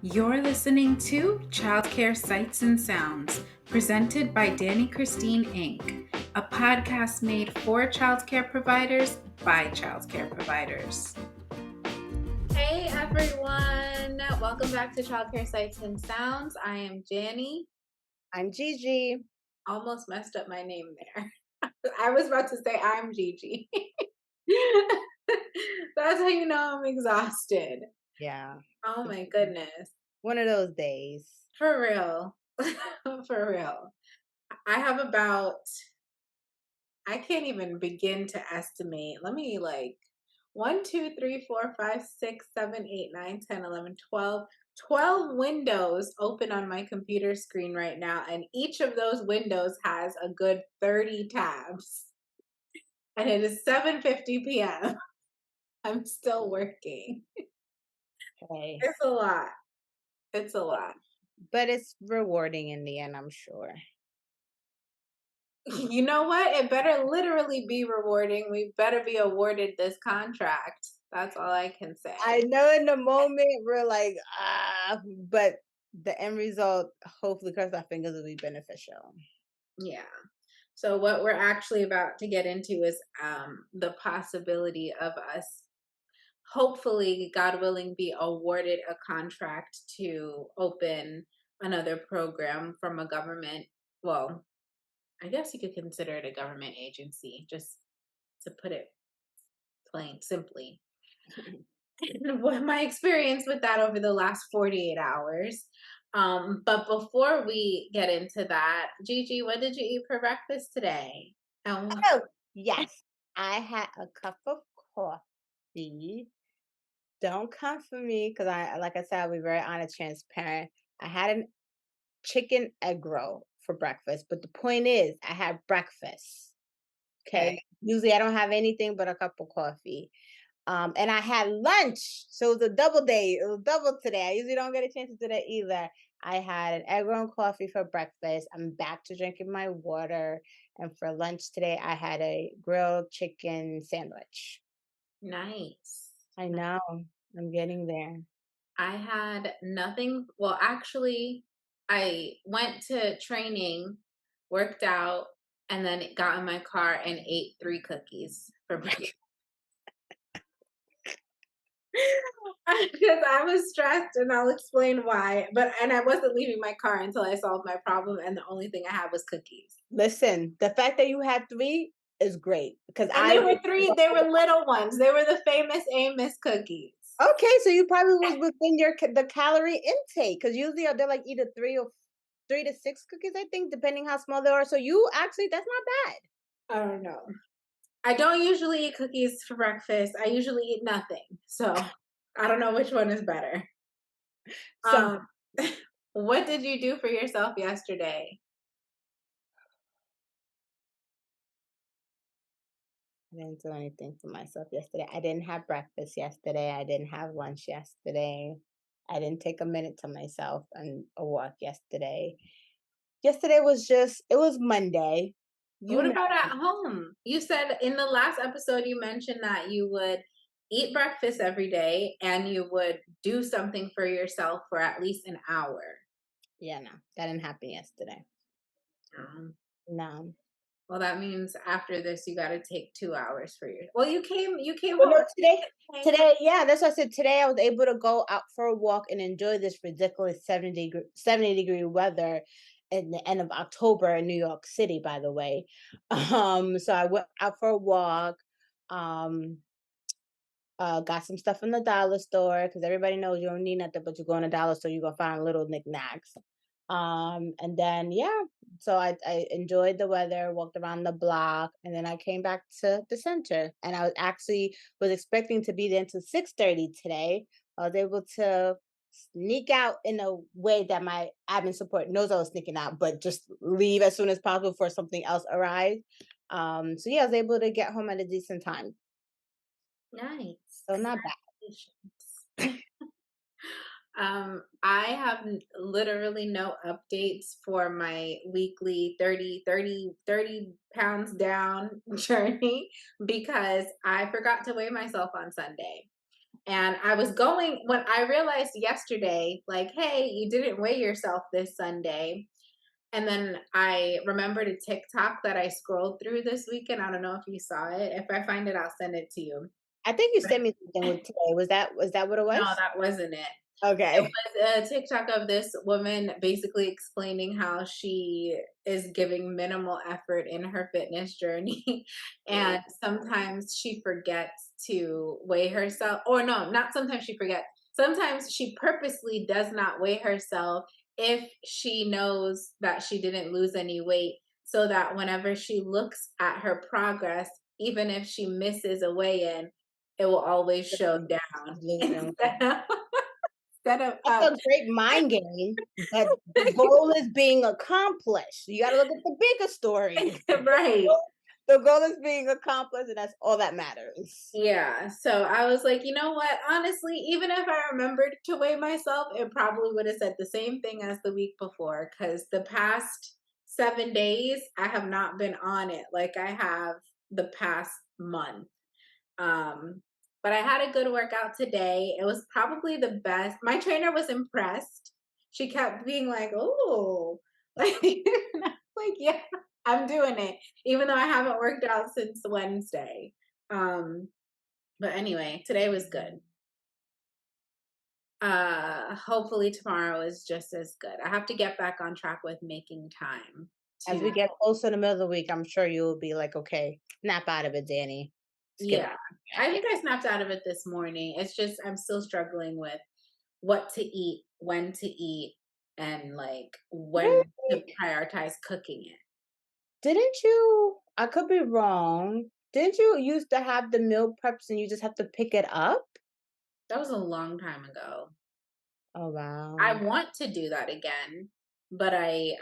You're listening to Childcare Sights and Sounds, presented by Dani Christine Inc., a podcast made for childcare providers by childcare providers. Hey everyone, welcome back to Childcare Sights and Sounds. I am Dani. I'm Gigi. Almost messed up my name there. I was about to say I'm Gigi. That's how you know I'm exhausted. Yeah. Oh my goodness. One of those days. For real. For real. I have about, I can't even begin to estimate. Let me 1, 2, 3, 4, 5, 6, 7, 8, 9, 10, 11, 12. 12 windows open on my computer screen right now, and each of those windows has a good 30 tabs. And it is 7:50 p.m. I'm still working. Okay. It's a lot. It's a lot. But it's rewarding in the end, I'm sure. You know what? It better literally be rewarding. We better be awarded this contract. That's all I can say. I know in the moment we're like, but the end result, hopefully, cross our fingers, will be beneficial. Yeah. So what we're actually about to get into is the possibility of us, hopefully, God willing, be awarded a contract to open another program from a government. Well, I guess you could consider it a government agency, just to put it plain simply. What my experience with that over the last 48 hours. But before we get into that, Gigi, what did you eat for breakfast today? Oh, Oh, yes. I had a cup of coffee. Don't come for me because like I said, I'll be very honest, transparent. I had an chicken egg roll for breakfast, but the point is, I had breakfast. okay. Okay. Usually I don't have anything but a cup of coffee. And I had lunch. So it was a double day. It was double today. I usually don't get a chance to do that either. I had an egg roll and coffee for breakfast. I'm back to drinking my water. And for lunch today, I had a grilled chicken sandwich. Nice. I know. I'm getting there. I had nothing. Well, actually, I went to training, worked out, and then got in my car and ate 3 cookies for breakfast. Because I was stressed, and I'll explain why. And I wasn't leaving my car until I solved my problem, and the only thing I had was cookies. Listen, the fact that you had three is great because And they were they were little ones. They were the famous Amos cookies. Okay, so you probably was within the calorie intake because usually they're like either 3 to 6 cookies, I think, depending how small they are. So you actually, that's not bad. I don't know. I don't usually eat cookies for breakfast. I usually eat nothing. So I don't know which one is better. Some Um, what did you do for yourself yesterday? I didn't do anything for myself yesterday. I didn't have breakfast yesterday. I didn't have lunch yesterday. I didn't take a minute to myself and a walk yesterday. Yesterday was just it was Monday. You What know, about at home? You said in the last episode you mentioned that you would eat breakfast every day and you would do something for yourself for at least an hour. yeah, no, that didn't happen yesterday. Um, No. well, that means after this you got to take 2 hours for your. Well, you came Well, home. no, today, yeah, that's what I said. Today I was able to go out for a walk and enjoy this ridiculous 70-degree weather in the end of October in New York City, by the way. So I went out for a walk, um, got some stuff from the dollar store because everybody knows you don't need nothing, but you go in a dollar store, you're gonna find little knickknacks. And then yeah, so I enjoyed the weather, walked around the block, and then I came back to the center. And I was actually was expecting to be there until 6:30 today. I was able to sneak out in a way that my admin support knows I was sneaking out, but just leave as soon as possible before something else arrived. So yeah, I was able to get home at a decent time. Nice. So not bad. Congratulations. I have literally no updates for my weekly 30 pounds down journey because I forgot to weigh myself on Sunday. And I was going when I realized yesterday, like, hey, you didn't weigh yourself this Sunday. And then I remembered a TikTok that I scrolled through this weekend. I don't know if you saw it. If I find it, I'll send it to you. I think you sent me something with today. Was that what it No, was? that wasn't it. It Okay. was a TikTok of this woman basically explaining how she is giving minimal effort in her fitness journey. And sometimes she forgets to weigh herself, or no, not sometimes she forgets. Sometimes she purposely does not weigh herself if she knows that she didn't lose any weight, so that whenever she looks at her progress, even if she misses a weigh in, it will always show down Losing. instead of, instead of That's up. a great mind game, but the goal is being accomplished. You gotta look at the bigger story. Right. The goal is being accomplished, and that's all that matters. Yeah. So I was like, you know what? Honestly, even if I remembered to weigh myself, it probably would have said the same thing as the week before. Because the past 7 days, I have not been on it like I have the past month. Um, but I had a good workout today. It was probably the best. My trainer was impressed. She kept being like, "Oh," like, like, yeah, I'm doing it, even though I haven't worked out since Wednesday. Um, but anyway, today was good. Hopefully tomorrow is just as good. I have to get back on track with making time As to, we get closer to the middle of the week, I'm sure you'll be like, "Okay, snap out of it, Danny. Let's get yeah. back." I think I snapped out of it this morning. It's just I'm still struggling with what to eat, when to eat, and like when to Really? prioritize cooking it. Didn't you I could be wrong. Didn't you used to have the meal preps and you just have to pick it up? That was a long time ago. Oh, I wow. want to do that again, but I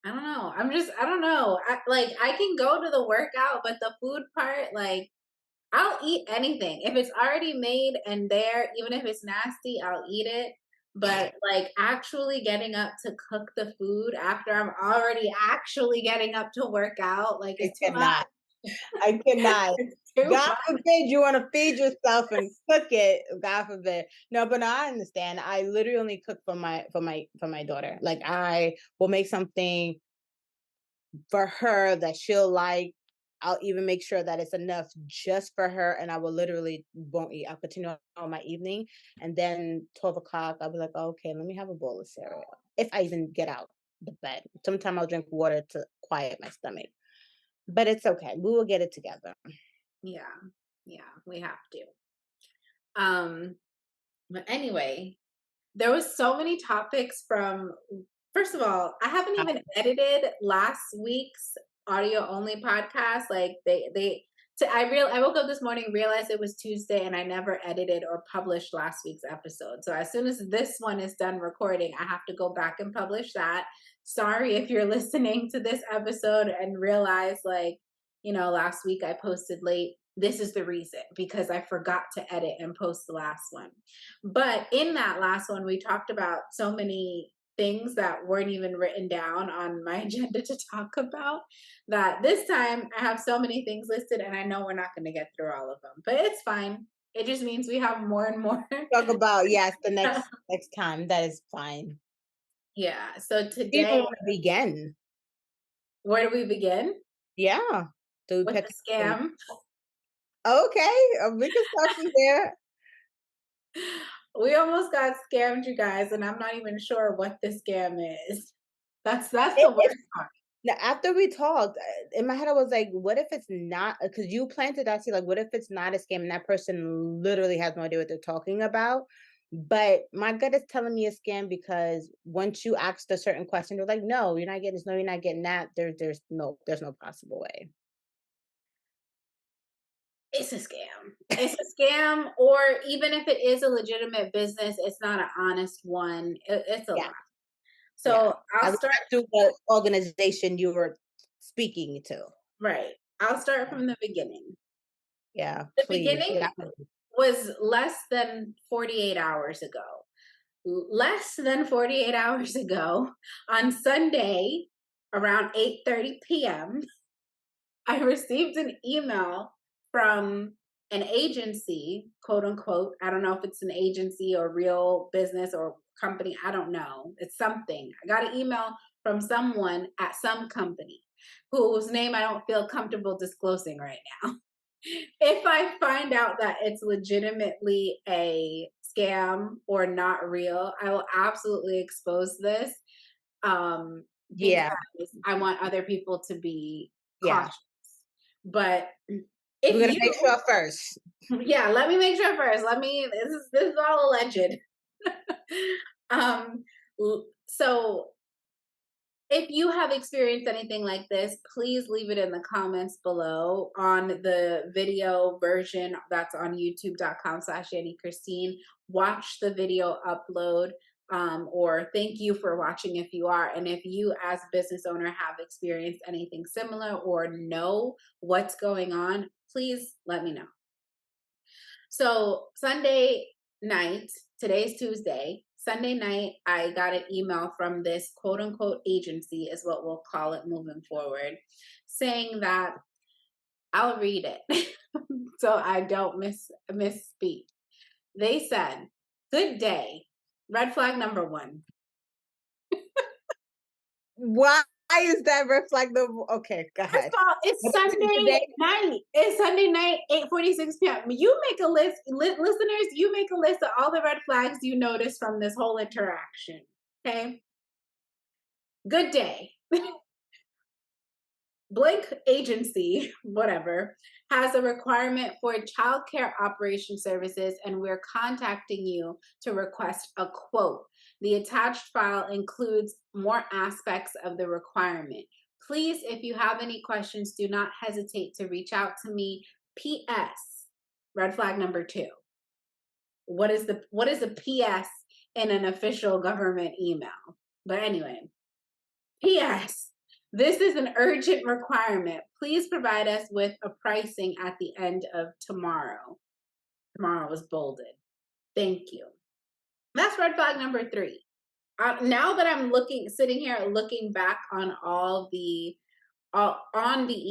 don't know. I don't know. I can go to the workout, but the food part, like I'll eat anything. If it's already made and there, even if it's nasty, I'll eat it. But like actually getting up to cook the food after I'm already actually getting up to work out, like I it's too much. cannot. I cannot. It's too God much. forbid you wanna feed yourself and cook it, God forbid. No, but no, I understand. I literally only cook for my daughter. Like, I will make something for her that she'll like. I'll even make sure that it's enough just for her, and I will literally won't eat. I'll continue on my evening, and then 12 o'clock, I'll be like, "Oh, okay, let me have a bowl of cereal." If I even get out the bed. Sometimes I'll drink water to quiet my stomach, but it's okay. We will get it together. Yeah. Yeah, we have to. Um, but anyway, there was so many topics from first of all, I haven't even edited last week's audio only podcast. Like I woke up this morning, realized it was Tuesday, and I never edited or published last week's episode. So as soon as this one is done recording, I have to go back and publish that. Sorry if you're listening to this episode and realize like, last week I posted late. This is the reason because I forgot to edit and post the last one. But in that last one, we talked about so many things that weren't even written down on my agenda to talk about that this time I have so many things listed and I know we're not going to get through all of them, but it's fine. It just means we have more and more. Talk about, yes, the next time. That is fine. Yeah. So Even today, want to begin. where do we begin? Yeah. Do we With pick the some scam. okay, we can start from there. We almost got scammed, you guys, and I'm not even sure what the scam is. That's the If worst part. now, after we talked, in my head, I was like, "What if it's not?" Because you planted that seed. Like, what if it's not a scam and that person literally has no idea what they're talking about? But my gut is telling me a scam because once you asked a certain question, they're like, "No, you're not getting this. No, you're not getting that." There's no possible way. It's a scam. It's a scam, or even if it is a legitimate business, it's not an honest one. It's a Yeah, lot. yeah. So I'll At least start not through the organization you were speaking to. right. I'll start from the beginning. Yeah, The please. beginning Yeah. was less than 48 hours ago. Less than 48 hours ago, on Sunday around 8:30 p.m., I received an email from an agency, quote unquote. I don't know if it's an agency or real business or company. I don't know. It's something. I got an email from someone at some company whose name I don't feel comfortable disclosing right now. If I find out that it's legitimately a scam or not real, I will absolutely expose this, because Yeah, I want other people to be yeah. cautious. But We're if gonna you, make sure first. yeah, let me make sure first. This is all alleged. um, so if you have experienced anything like this, please leave it in the comments below on the video version that's on youtube.com/Christine. Watch the video upload, or thank you for watching if you are. And if you, as a business owner, have experienced anything similar or know what's going on, please let me know. So Sunday night, today's Tuesday, Sunday night, I got an email from this quote unquote agency, is what we'll call it moving forward, saying that, I'll read it so I don't misspeak. They said, "Good day. Red flag number one." Why is that red flag the okay, go First ahead. of all, it's What is it Sunday today? night. It's Sunday night, 8:46 p.m. You make a list, listeners. You make a list of all the red flags you notice from this whole interaction. Okay. Good day. Blank agency, whatever, has a requirement for childcare operation services, and we're contacting you to request a quote. The attached file includes more aspects of the requirement. Please, if you have any questions, do not hesitate to reach out to me. P.S. Red flag number two. What is a PS in an official government email? But anyway, P.S. This is an urgent requirement. Please provide us with a pricing at the end of tomorrow. Tomorrow was bolded. Thank you. That's red flag number three. Now that I'm sitting here looking back on on the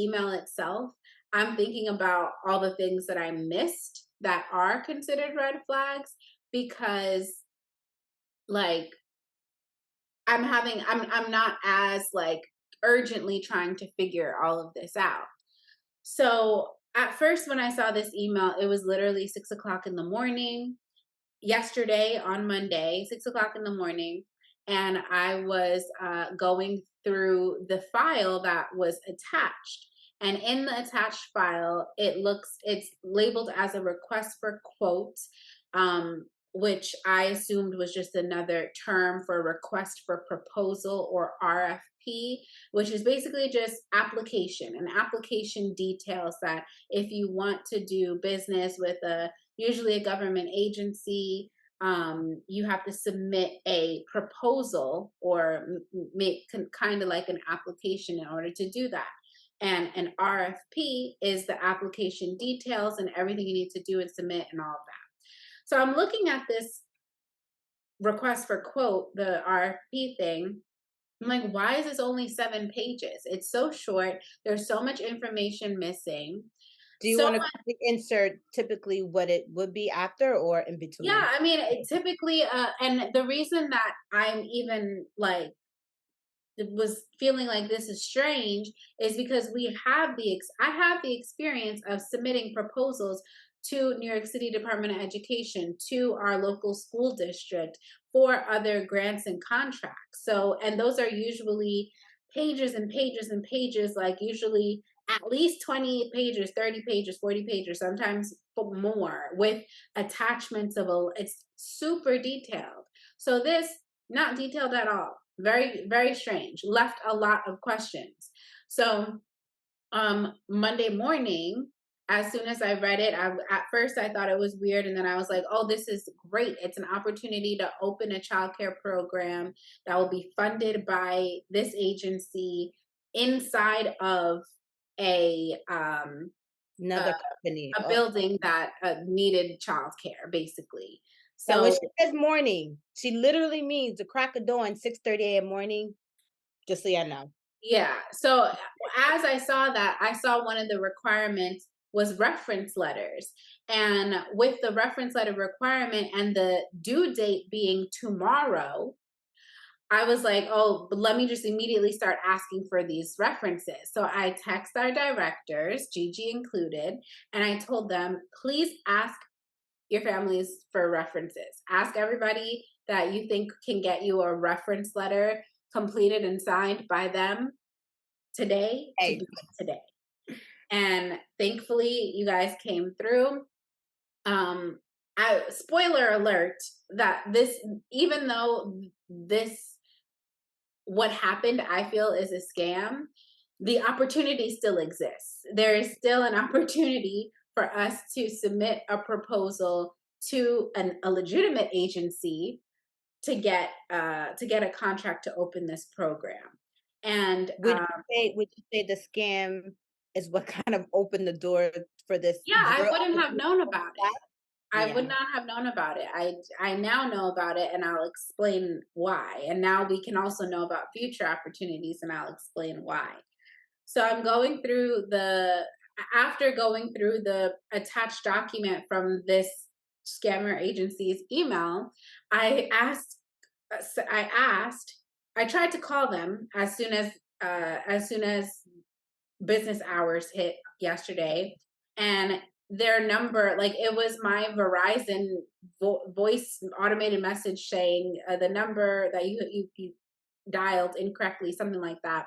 email itself, I'm thinking about all the things that I missed that are considered red flags, because like I'm not as like urgently trying to figure all of this out. So at first, when I saw this email, it was literally 6 o'clock in the morning yesterday on Monday, 6 o'clock in the morning, and I was going through the file that was attached. And in the attached file, it's labeled as a request for quote, which I assumed was just another term for request for proposal, or RFP, which is basically just application. An application details that if you want to do business with usually a government agency, you have to submit a proposal or make kind of like an application in order to do that. And an RFP is the application details and everything you need to do and submit and all of that. So I'm looking at this request for quote, the RFP thing. I'm like, why is this only 7 pages? It's so short. There's so much information missing. Do you So wanna insert typically what it would be after or in yeah, between? I mean, typically, and the reason that I'm even like was feeling like this is strange is because I have the experience of submitting proposals to New York City Department of Education, to our local school district, for other grants and contracts. So, and those are usually pages and pages and pages, like usually at least 20 pages, 30 pages, 40 pages, sometimes more, with attachments it's super detailed. So this, not detailed at all, very very strange, left a lot of questions. So Monday morning, as soon as I read it, at first I thought it was weird, and then I was like, oh, this is great. It's an opportunity to open a childcare program that will be funded by this agency inside of a a, Another company. a building that needed childcare, basically. And when So she says morning, she literally means the crack of dawn, 6:30 a.m. morning, just so you know. yeah. So as I saw that, I saw one of the requirements was reference letters. And with the reference letter requirement and the due date being tomorrow, I was like, oh, but let me just immediately start asking for these references. So I text our directors, Gigi included, and I told them, please ask your families for references. Ask everybody that you think can get you a reference letter completed and signed by them today to do Hey, it today. And thankfully, you guys came through. Um, spoiler alert that this, even though this what happened, I feel is a scam, the opportunity still exists. There is still an opportunity for us to submit a proposal to a legitimate agency to get a contract to open this program. And would you say the scam is what kind of opened the door for this yeah, I real wouldn't have opportunity? known about it. I would Yeah. not have known about it. I now know about it and I'll explain why. And now we can also know about future opportunities and I'll explain why. So I'm going through the after going through the attached document from this scammer agency's email, I asked I asked I tried to call them as soon as business hours hit yesterday, and their number, like it was my Verizon voice automated message saying the number that you dialed incorrectly, something like that.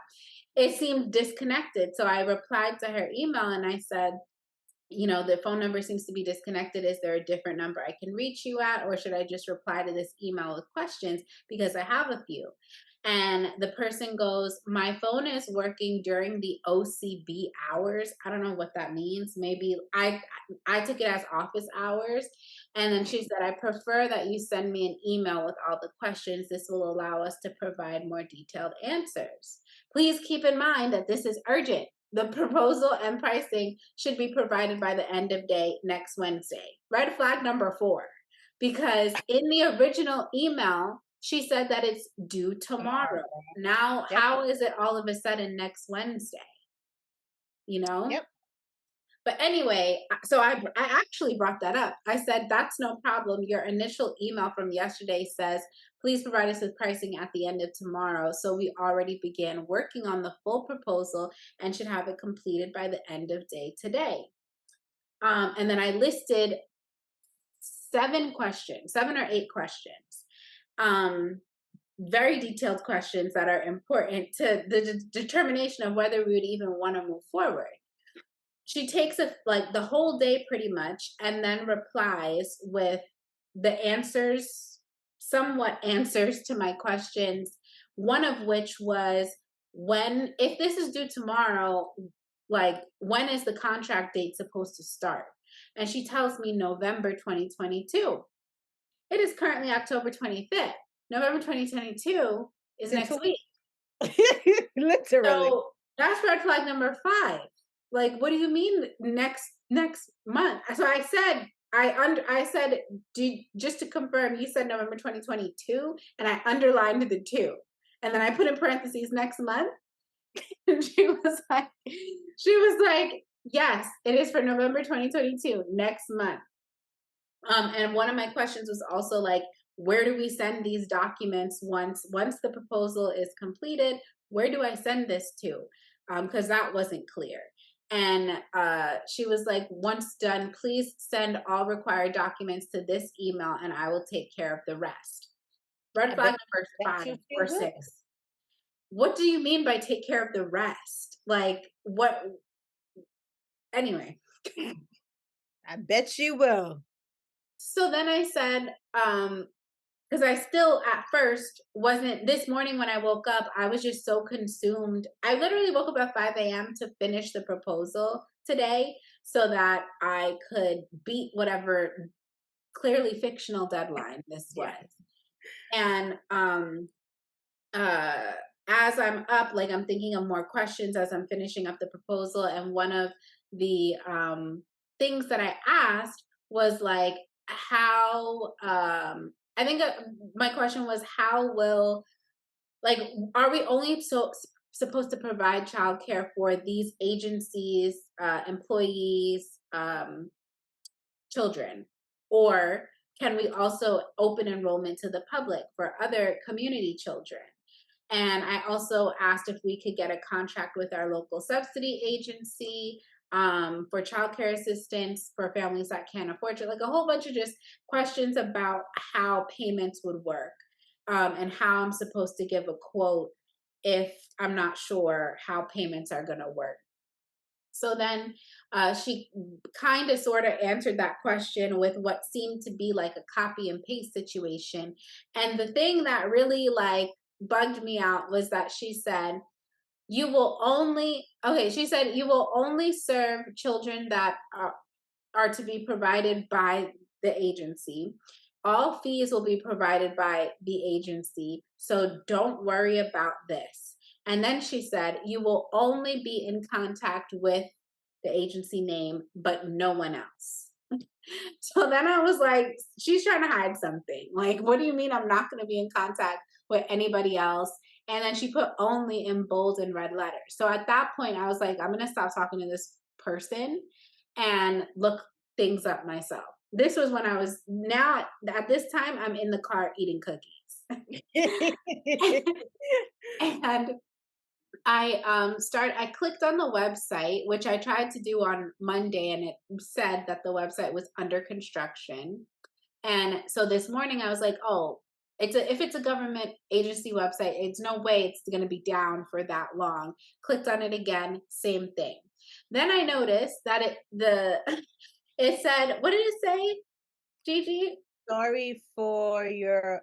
It seemed disconnected. So I replied to her email and I said, the phone number seems to be disconnected. Is there a different number I can reach you at? Or should I just reply to this email with questions? Because I have a few. And the person goes, my phone is working during the OCB hours. I don't know what that means. Maybe I took it as office hours. And then she said, I prefer that you send me an email with all the questions. This will allow us to provide more detailed answers. Please keep in mind that this is urgent. The proposal and pricing should be provided by the end of day next Wednesday. Red flag number 4, because in the original email, she said that it's due tomorrow. Tomorrow. Now, Yep, how is it all of a sudden next Wednesday? You know? yep. But anyway, so I actually brought that up. I said, that's no problem. Your initial email from yesterday says, please provide us with pricing at the end of tomorrow. So we already began working on the full proposal and should have it completed by the end of day today. And then I listed 7 or 8 questions, um, very detailed questions that are important to the determination of whether we would even want to move forward. She takes like the whole day pretty much and then replies with the answers, somewhat answers to my questions, one of which was, when if this is due tomorrow, like when is the contract date supposed to start? And she tells me November 2022. It is currently October 25th. November 2022 is It's in next 2 week. weeks. Literally. So that's red flag number 5. Like, what do you mean next month? So I said, I said, just to confirm, you said November 2022, and I underlined the 2, and then I put in parentheses next month, and she was like, yes, it is for November 2022, next month. And one of my questions was also like, where do we send these documents once the proposal is completed? Where do I send this to? Because that wasn't clear. And she was like, once done, please send all required documents to this email, and I will take care of the rest. Red I flag bet number bet you 5 she or will. 6. What do you mean by take care of the rest? Like what? Anyway, I bet she will. so then I said, because I still at first wasn't. This morning when I woke up, I was just so consumed. I literally woke up at 5 a.m. to finish the proposal today so that I could beat whatever clearly fictional deadline this Yeah. was. And uh as I'm up, like I'm thinking of more questions as I'm finishing up the proposal. And one of the things that I asked was like, how I think my question was, how will, like, are we only supposed to provide childcare for these agencies, employees, children? Or can we also open enrollment to the public for other community children? And I also asked if we could get a contract with our local subsidy agency for childcare assistance for families that can't afford it. Like a whole bunch of just questions about how payments would work and how I'm supposed to give a quote if I'm not sure how payments are going to work. So then she kind of sort of answered that question with what seemed to be like a copy and paste situation. And the thing that really like bugged me out was that she said, you will only, okay, she said, you will only serve children that are to be provided by the agency. All fees will be provided by the agency. So don't worry about this. And then she said, you will only be in contact with the agency name, but no one else. So then I was like, she's trying to hide something. Like, what do you mean I'm not going to be in contact with anybody else? And then she put only in bold and red letters. So at that point, I was like, I'm going to stop talking to this person and look things up myself. This was when I was now at this time, I'm in the car eating cookies. And I clicked on the website, which I tried to do on Monday, and it said that the website was under construction. And so this morning I was like, oh, if it's a government agency website, it's no way it's going to be down for that long. Clicked on it again, same thing. Then I noticed that it said, what did it say, Gigi? Sorry for your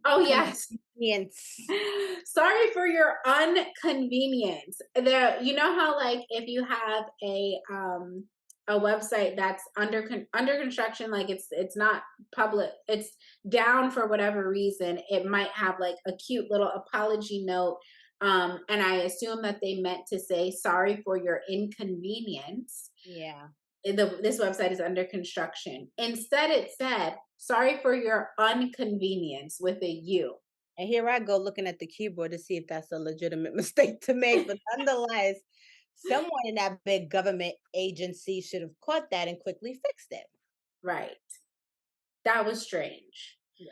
Oh yes. inconvenience. Sorry for your inconvenience. There, you know how like if you have a website that's under construction, like it's not public, it's down for whatever reason, it might have like a cute little apology note. And I assume that they meant to say sorry for your inconvenience. Yeah. This website is under construction. Instead, it said sorry for your inconvenience with a U. And here I go looking at the keyboard to see if that's a legitimate mistake to make. But nonetheless, someone in that big government agency should have caught that and quickly fixed it. Right. That was strange. Yeah.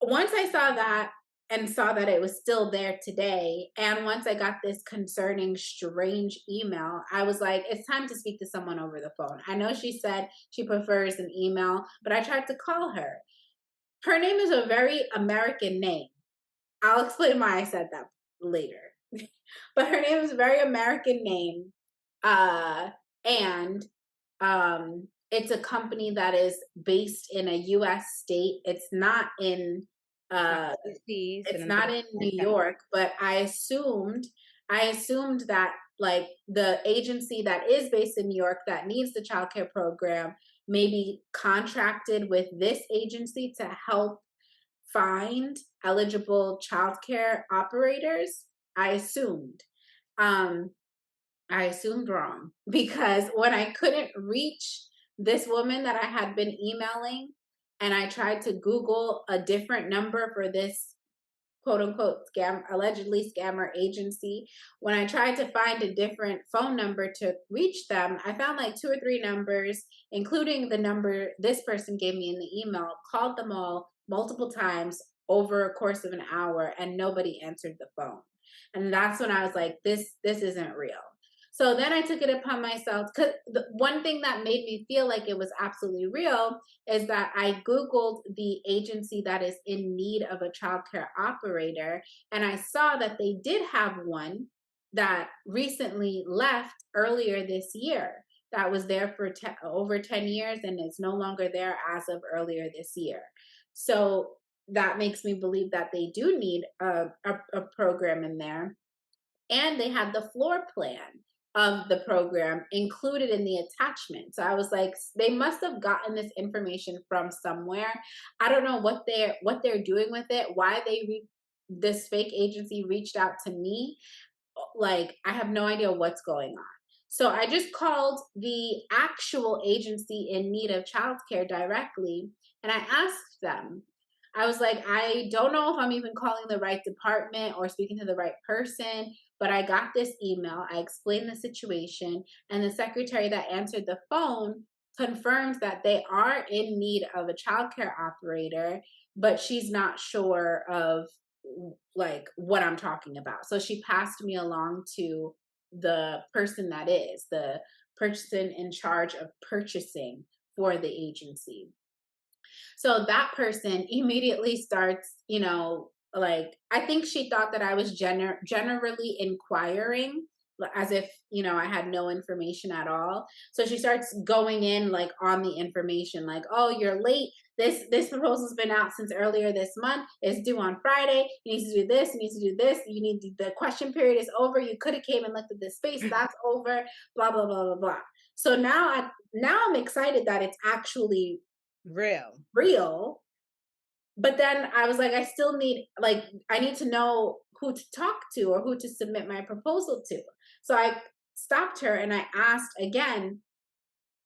Once I saw that and saw that it was still there today, and once I got this concerning, strange email, I was like, it's time to speak to someone over the phone. I know she said she prefers an email, but I tried to call her. Her name is a very American name. I'll explain why I said that later. But her name is a very American name. Uh, and it's a company that is based in a US state. It's not Uh overseas and it's I'm not thinking in New America. York, but I assumed that like the agency that is based in New York that needs the childcare program maybe contracted with this agency to help find eligible childcare operators. I assumed. Um, I assumed wrong because when I couldn't reach this woman that I had been emailing and I tried to Google a different number for this quote unquote scam, allegedly scammer agency, when I tried to find a different phone number to reach them, I found like two or three numbers, including the number this person gave me in the email, called them all multiple times over a course of an hour, and nobody answered the phone. And that's when I was like, this isn't real. So then I took it upon myself because the one thing that made me feel like it was absolutely real is that I Googled the agency that is in need of a childcare operator, and I saw that they did have one that recently left earlier this year that was there for over 10 years and is no longer there as of earlier this year. So that makes me believe that they do need a program in there, and they had the floor plan of the program included in the attachment. So I was like, they must have gotten this information from somewhere. I don't know what they're doing with it, why this fake agency reached out to me. Like, I have no idea what's going on. So I just called the actual agency in need of childcare directly, and I asked them, I was like, I don't know if I'm even calling the right department or speaking to the right person, but I got this email. I explained the situation, and the secretary that answered the phone confirms that they are in need of a childcare operator, but she's not sure of like what I'm talking about. So she passed me along to the person that is the person in charge of purchasing for the agency. So that person immediately starts, like I think she thought that I was generally inquiring, as if, I had no information at all. So she starts going in like on the information, like, oh, you're late. This proposal's been out since earlier this month. It's due on Friday. You need to do this. You need to do this. The question period is over. You could have came and looked at this space. That's over. Blah blah blah blah blah. So now I'm excited that it's actually Real. real. But then I was like, I still need, like, I need to know who to talk to or who to submit my proposal to. So I stopped her and I asked again,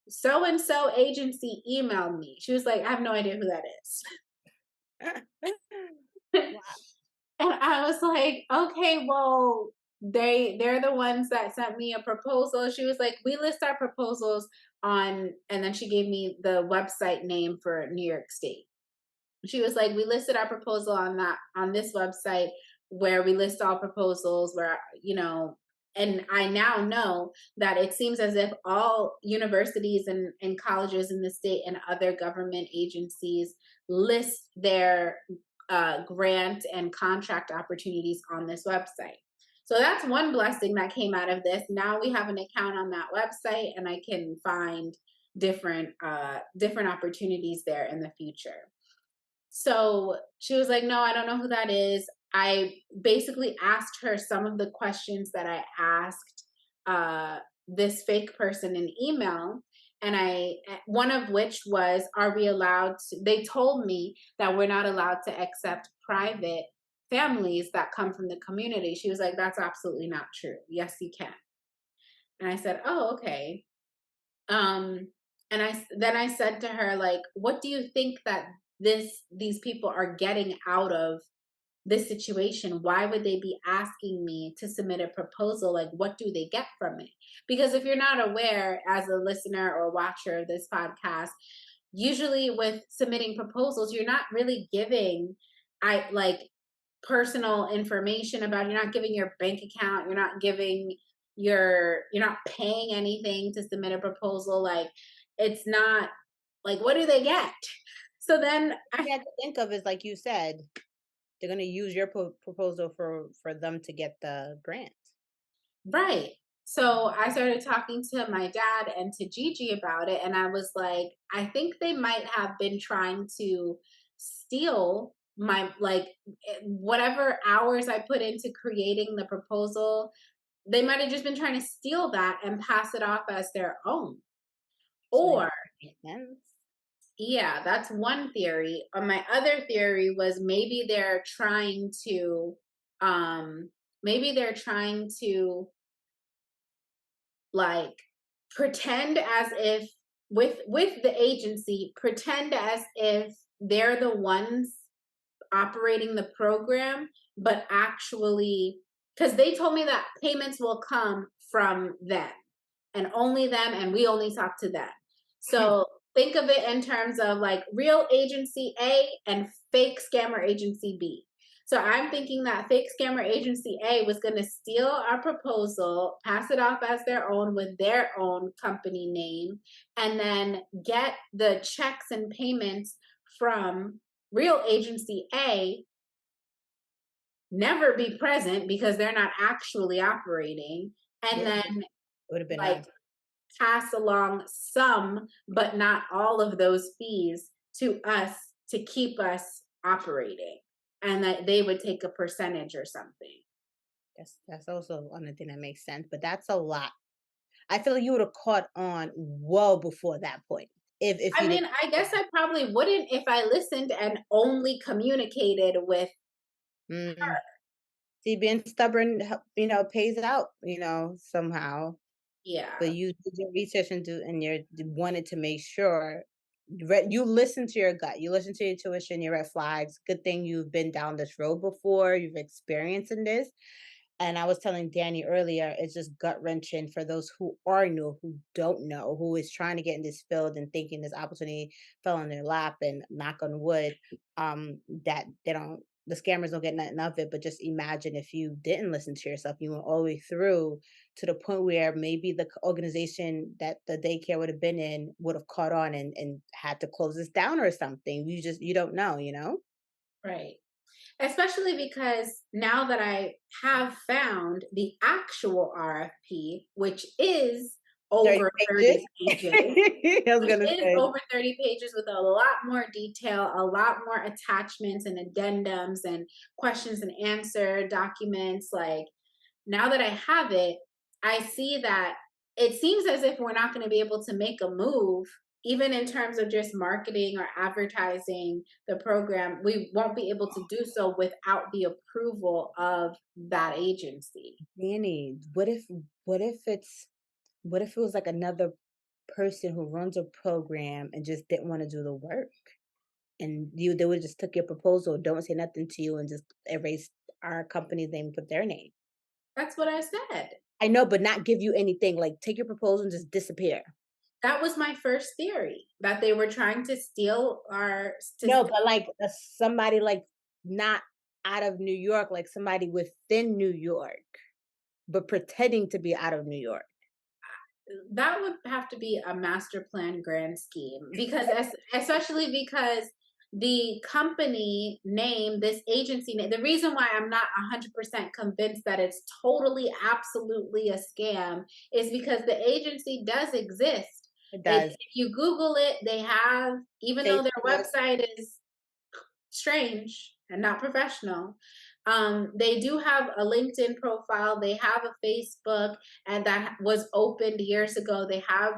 so and so agency emailed me. She was like, I have no idea who that is. Wow. And I was like, okay, well, they're the ones that sent me a proposal. She was like, we list our proposals on, and then she gave me the website name for New York State. She was like, we listed our proposal on this website where we list all proposals where, and I now know that it seems as if all universities and colleges in the state and other government agencies list their grant and contract opportunities on this website. So that's one blessing that came out of this. Now we have an account on that website and I can find different opportunities there in the future. So she was like, no, I don't know who that is. I basically asked her some of the questions that I asked this fake person in email. And one of which was, are we allowed to, they told me that we're not allowed to accept private families that come from the community. She was like, that's absolutely not true. Yes, you can. And I said, oh, okay. Um, and then I said to her, like, what do you think that these people are getting out of this situation? Why would they be asking me to submit a proposal? Like, what do they get from it? Because if you're not aware, as a listener or watcher of this podcast, usually with submitting proposals, you're not really giving I like personal information about, you're not giving your bank account, you're not paying anything to submit a proposal. Like, it's not like, what do they get? So then You have to think of is like you said, they're gonna use your proposal for them to get the grant. right. So I started talking to my dad and to Gigi about it, and I was like, I think they might have been trying to steal my, like, whatever hours I put into creating the proposal. They might have just been trying to steal that and pass it off as their own. So that Or, makes sense. yeah, that's one theory. My other theory was maybe they're trying to like pretend as if, with the agency, pretend as if they're the ones operating the program, but actually, because they told me that payments will come from them and only them, and we only talk to them. So think of it in terms of like real agency A and fake scammer agency B. So I'm thinking that fake scammer agency A was going to steal our proposal, pass it off as their own with their own company name, and then get the checks and payments from real agency A, never be present because they're not actually operating, and Yeah, then would have been like us. pass along some, but not all of those fees to us to keep us operating, and that they would take a percentage or something. That's also another thing that makes sense, but that's a lot. I feel like you would have caught on well before that point if I you mean, didn't. I guess I probably wouldn't if I listened and only communicated with Mm. See, being stubborn, pays out, somehow. But yeah. you did your research and wanted to make sure you listen to your gut, you listen to your intuition, your red flags. Good thing you've been down this road before, you've experienced in this, And I was telling Danny earlier, it's just gut wrenching for those who are new, who don't know, who is trying to get in this field and thinking this opportunity fell in their lap, and knock on wood, that they don't, the scammers don't get nothing of it. But just imagine if you didn't listen to yourself, you went all the way through to the point where maybe the organization that the daycare would have been in would have caught on and had to close this down or something. You don't know, you know? Right. Especially because now that I have found the actual RFP, which is 30 over 30 pages. pages, I was which gonna is say. over 30 pages with a lot more detail, a lot more attachments and addendums and questions and answer documents. Like, now that I have it, I see that it seems as if we're not going to be able to make a move, even in terms of just marketing or advertising the program. We won't be able to do so without the approval of that agency. Danny, what if it's what if it was like another person who runs a program and just didn't want to do the work? And they would just took your proposal, don't say nothing to you, and just erase our company's name and put their name. That's what I said. I know, but not give you anything. Like take your proposal and just disappear. That was my first theory, that they were trying to steal our to No, but like somebody like not out of New York, like somebody within New York, but pretending to be out of New York. that would have to be a master plan grand scheme, because especially because the company name, this agency name, the reason why I'm not 100% convinced that it's totally absolutely a scam is because the agency does exist. It It, does. if you google it, they have, even though their Facebook. website is strange and not professional. They do have a LinkedIn profile. They have a Facebook, and that was opened years ago. They have,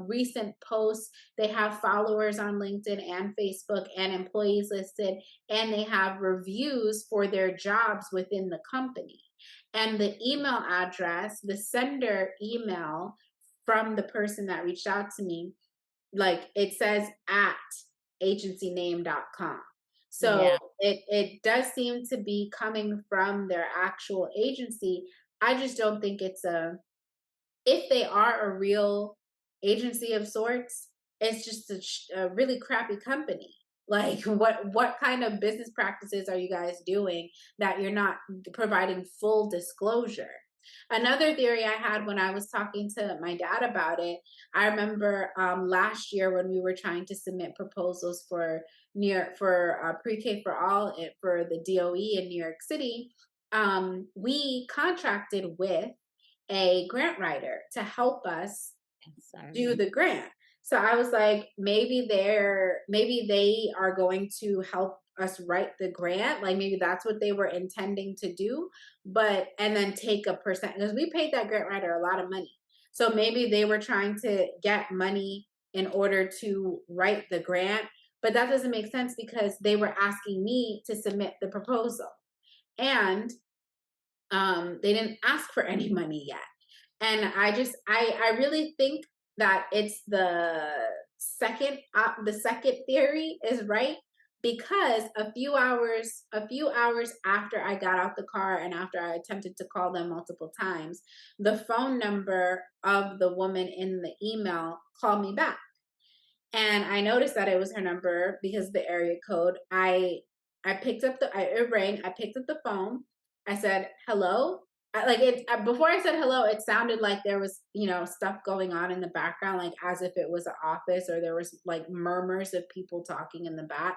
recent posts. They have followers on LinkedIn and Facebook and employees listed, and they have reviews for their jobs within the company. And the email address, the sender email from the person that reached out to me, like it says at agencyname.com. So Yeah. it does seem to be coming from their actual agency. I just don't think it's a, if they are a real agency of sorts, it's just a really crappy company. Like, what kind of business practices are you guys doing that you're not providing full disclosure? Another theory I had when I was talking to my dad about it, I remember last year when we were trying to submit proposals for pre-K for all for the DOE in New York City. We contracted with a grant writer to help us Yes, I do remember. the grant. So I was like, maybe they are going to help us write the grant. Like maybe that's what they were intending to do, but and then take a percent, because we paid that grant writer a lot of money. So maybe they were trying to get money in order to write the grant, but that doesn't make sense because they were asking me to submit the proposal. And they didn't ask for any money yet. And I really think that it's the second theory is right, because a few hours after I got out the car and after I attempted to call them multiple times, the phone number of the woman in the email called me back, and I noticed that it was her number because of the area code. I picked up it rang. I picked up the phone. I said hello. Before I said hello, it sounded like there was stuff going on in the background, like as if it was an office or there was like murmurs of people talking in the back.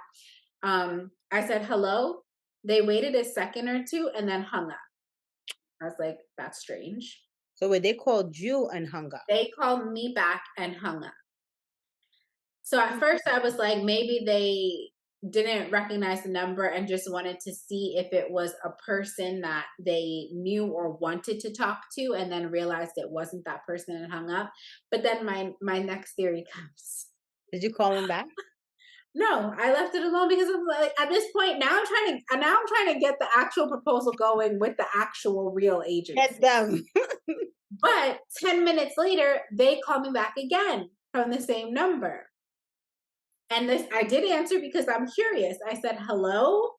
I said hello. They waited a second or two and then hung up. I was like, that's strange. So wait, they called you and hung up. They called me back and hung up. So at Mm. first I was like, maybe they didn't recognize the number and just wanted to see if it was a person that they knew or wanted to talk to, and then realized it wasn't that person and hung up. But then my next theory comes. Did you call him back? No, I left it alone because I'm like, at this point now I'm trying to get the actual proposal going with the actual real Get agency. them. But 10 minutes later, they call me back again from the same number. And this, I did answer because I'm curious. I said, hello.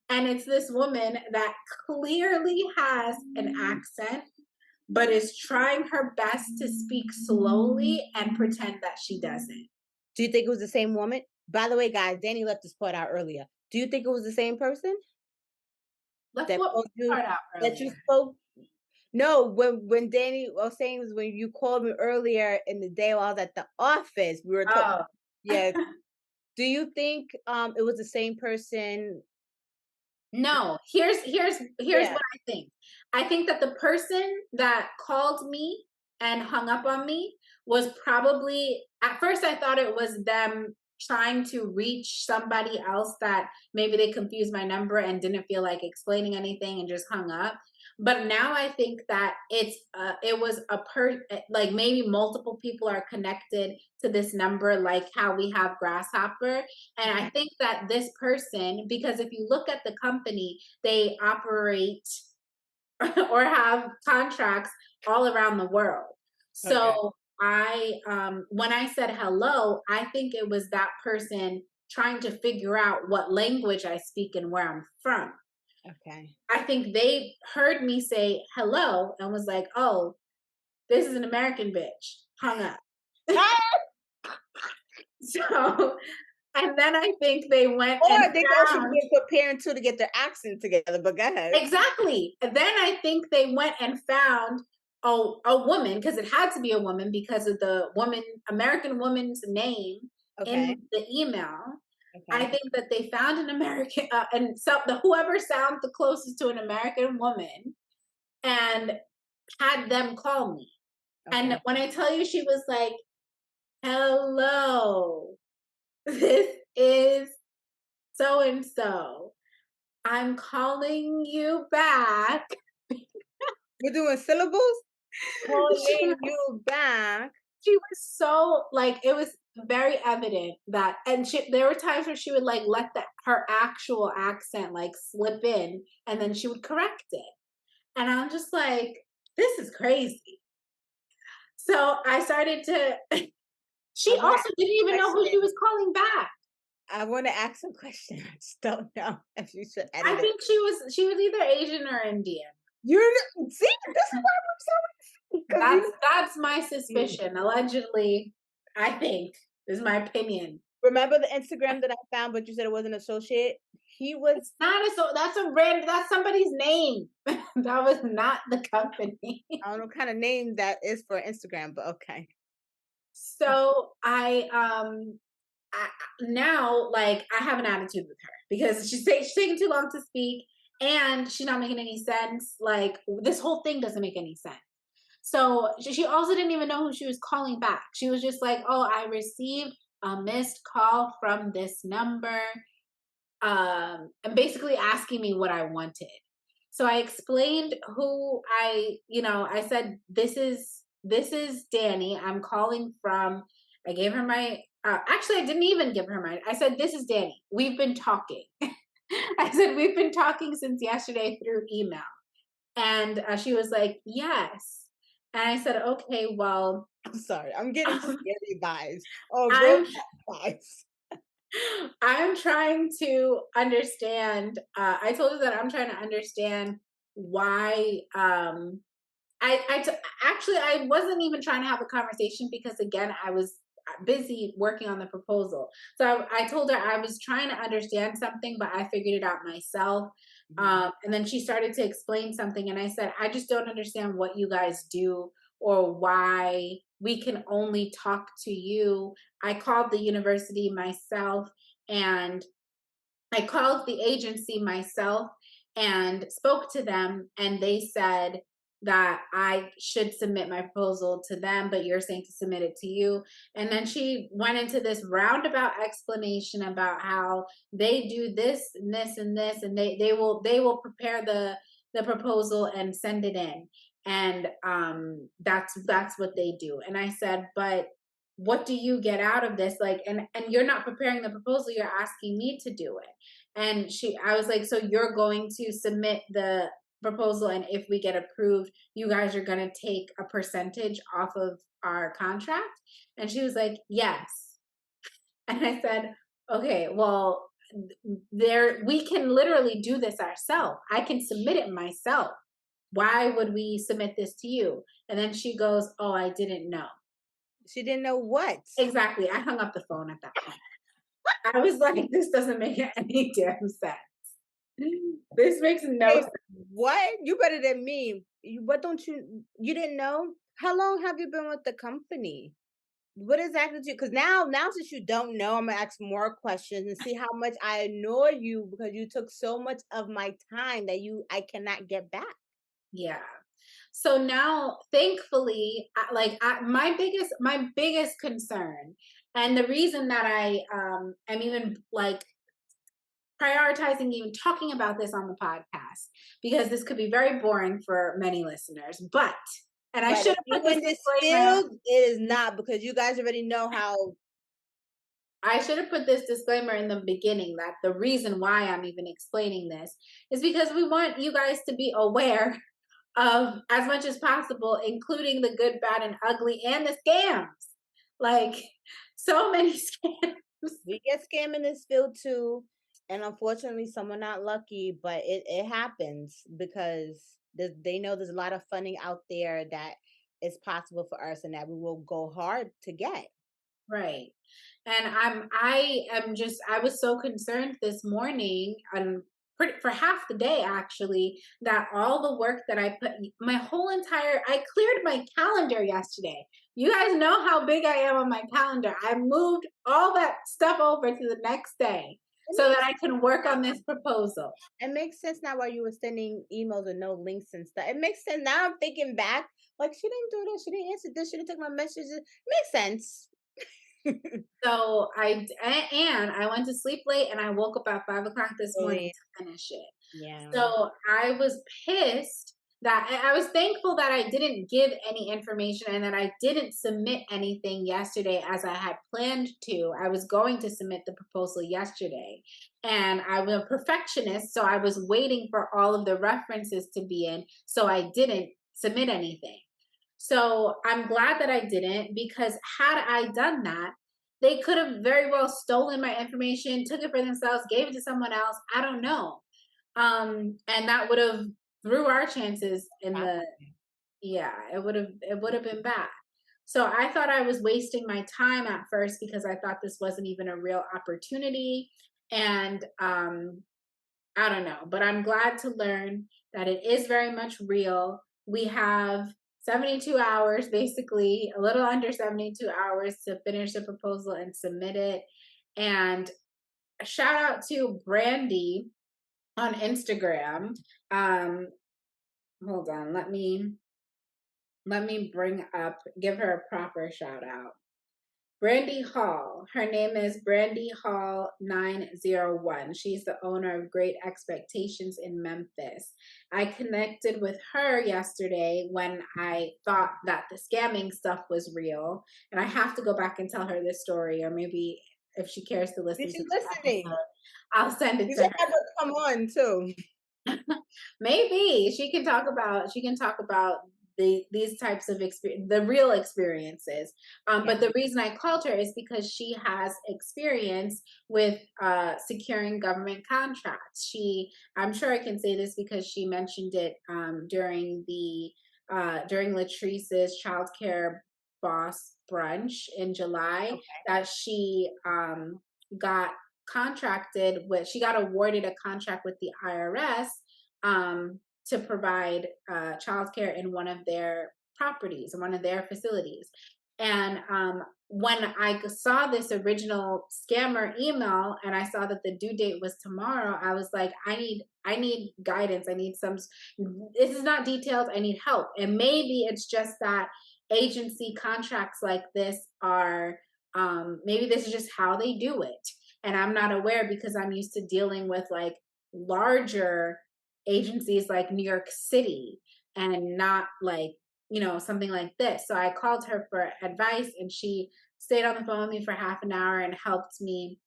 And it's this woman that clearly has an accent, but is trying her best to speak slowly and pretend that she doesn't. Do you think it was the same woman? By the way, guys, Danny left this part out earlier. Do you think it was the same person Left that what called you part out that you earlier? spoke? No, when Danny was saying was when you called me earlier in the day while I was at the office, we were talking. Oh. Yeah. Do you think it was the same person? No, here's Yeah. what I think. I think that the person that called me and hung up on me was probably, at first I thought it was them trying to reach somebody else that maybe they confused my number and didn't feel like explaining anything and just hung up. But now I think that it was like maybe multiple people are connected to this number, like how we have grasshopper. And I Okay. think that this person, because if you look at the company, they operate or have contracts all around the world. Okay. So when I said hello, I think it was that person trying to figure out what language I speak and where I'm from. Okay. I think they heard me say hello and was like, oh, this is an American bitch, hung up. Ah! So, and then I think they went and Or they thought she was found. being preparing to get their accent together, but go ahead. Exactly. And then I think they went and found a woman, because it had to be a woman because of the woman, American woman's name Okay. in the email. I Okay. think that they found an American, and so whoever sounds the closest to an American woman, and had them call me. And Okay. when I tell you, she was like, "Hello, this is so and so. I'm calling you back." We're doing syllables? She Calling you back. she was so, like, it was very evident that, and there were times where she would like let her actual accent like slip in, and then she would correct it. And I'm just like, this is crazy. So I started to I she wanna also ask didn't a even know who she question. was calling back. I wanna ask a question. I just don't know if you should I edit it. think she was either Asian or Indian. You're see, this is why we're so because That's my you suspicion. Allegedly, I think, is my opinion. remember the Instagram that I found, but you said it was an associate? He was It's not a so that's a random that's somebody's name. That was not the company. I don't know what kind of name that is for Instagram, but okay. So now, like, I have an attitude with her because she's taking too long to speak, and she's not making any sense. Like, this whole thing doesn't make any sense. So she also didn't even know who she was calling back. She was just like, "Oh, I received a missed call from this number," and basically asking me what I wanted. So I explained who I said, this is Dani. I'm calling from. I gave her my. Actually, I didn't even give her my. I said, this is Dani. We've been talking. I said, we've been talking since yesterday through email. And she was like, yes. And I said, okay, well, I'm sorry. I'm getting um, scary vibes. Oh, real I'm vibes. I'm trying to understand. I told her that I'm trying to understand why. Actually, I wasn't even trying to have a conversation because again, I was busy working on the proposal. So I told her I was trying to understand something, but I figured it out myself. Mhm. And then she started to explain something, and I said, I just don't understand what you guys do or why we can only talk to you. I called the university myself, and I called the agency myself and spoke to them, and they said that I should submit my proposal to them, but you're saying to submit it to you. And then she went into this roundabout explanation about how they do this and this and this, and they will prepare the proposal and send it in. And that's what they do. And I said, but what do you get out of this? Like, and you're not preparing the proposal, you're asking me to do it. And I was like, so you're going to submit the proposal, and if we get approved, you guys are going to take a percentage off of our contract? And she was like, yes. And I said, okay, well, there we can literally do this ourselves. I can submit it myself. Why would we submit this to you? And then she goes, oh, I didn't know. She didn't know what. Exactly. I hung up the phone at that point. I was like, this doesn't make any damn sense. This makes no Wait, sense. what? You better than me. What don't you didn't know? How long have you been with the company? What exactly do you, because now since you don't know, I'm gonna ask more questions and see how much I annoy you because you took so much of my time that I cannot get back. Yeah. So now, thankfully, my biggest concern, and the reason that I am even like prioritizing even talking about this on the podcast, because this could be very boring for many listeners, but and I But should if have you put this in this disclaimer. field, it is not because you guys already know how. I should have put this disclaimer in the beginning that the reason why I'm even explaining this is because we want you guys to be aware of as much as possible, including the good, bad, and ugly and the scams. Like so many scams. We get scammed in this field too, and unfortunately, some are not lucky, but it happens because they know there's a lot of funding out there that is possible for us, and that we will go hard to get. Right. And I was so concerned this morning and for half the day actually that all the work that I put my whole entire I cleared my calendar yesterday. You guys know how big I am on my calendar. I moved all that stuff over to the next day It so that makes I can work on this proposal. it makes sense now why you were sending emails with no links and stuff. It makes sense now. I'm thinking back, like she didn't do this, she didn't answer this, she didn't take my messages. It makes sense. So and I went to sleep late and I woke up at 5 o'clock this morning Really, to finish it. yeah. So I was pissed that I was thankful that I didn't give any information and that I didn't submit anything yesterday as I had planned to. I was going to submit the proposal yesterday. And I was a perfectionist, so I was waiting for all of the references to be in, so I didn't submit anything. So I'm glad that I didn't because had I done that, they could have very well stolen my information, took it for themselves, gave it to someone else. I don't know. And that would have threw our chances in the yeah, it would have been bad. So I thought I was wasting my time at first because I thought this wasn't even a real opportunity. And I don't know, but I'm glad to learn that it is very much real. We have 72 hours, basically, a little under 72 hours to finish the proposal and submit it. And a shout out to Brandy on Instagram. Um, hold on, let me give her a proper shout out. Brandy Hall. Her name is Brandy Hall 901. She's the owner of Great Expectations in Memphis. I connected with her yesterday when I thought that the scamming stuff was real. And I have to go back and tell her this story, or maybe if she cares to listen Did to you this listening? episode, I'll send it You to should her. have her come on too. Maybe she can talk about these types of experience, the real experiences. Yeah. But the reason I called her is because she has experience with securing government contracts. I'm sure I can say this because she mentioned it during Latrice's childcare boss brunch in July Okay. that she got she got awarded a contract with the IRS to provide childcare in one of their properties, in one of their facilities. And when I saw this original scammer email and I saw that the due date was tomorrow, I was like, I need guidance. I need some. This is not detailed. I need help. And maybe it's just that agency contracts like this are. Maybe this is just how they do it, and I'm not aware because I'm used to dealing with like larger agencies like New York City and not like, something like this. So I called her for advice and she stayed on the phone with me for half an hour and helped me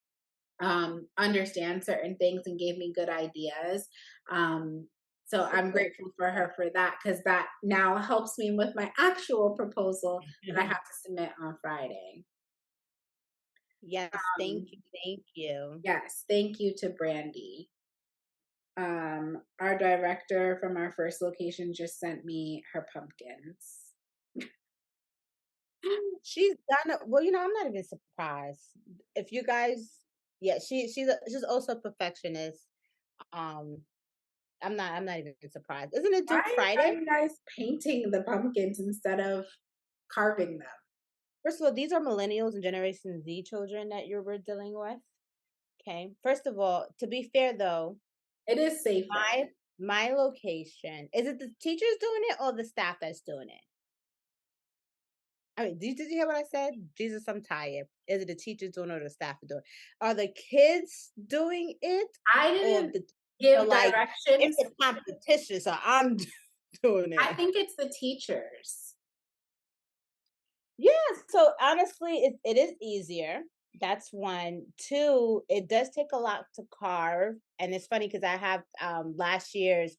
understand certain things and gave me good ideas. So I'm Super. grateful for her for that because that now helps me with my actual proposal that I have to submit on Friday. Yes, thank Um, you, thank you. yes, thank you to Brandy. Our director from our first location just sent me her pumpkins. She's done it well, I'm not even surprised. If you guys yeah, she's also a perfectionist. Um, I'm not even surprised. Isn't it due Why are Friday? you guys painting the pumpkins instead of carving them? First of all, these are millennials and Generation Z children that we're dealing with. Okay. First of all, to be fair though, It is safer. my my location, is it the teachers doing it or the staff that's doing it? I mean, did you hear what I said? Jesus, I'm tired. Is it the teachers doing it or the staff doing it? Are the kids doing it I or didn't the are give like it's directions. a competition, so I'm doing I it? think it's the teachers. Yeah, so honestly, it is easier. That's one. Two, it does take a lot to carve. And it's funny because I have last year's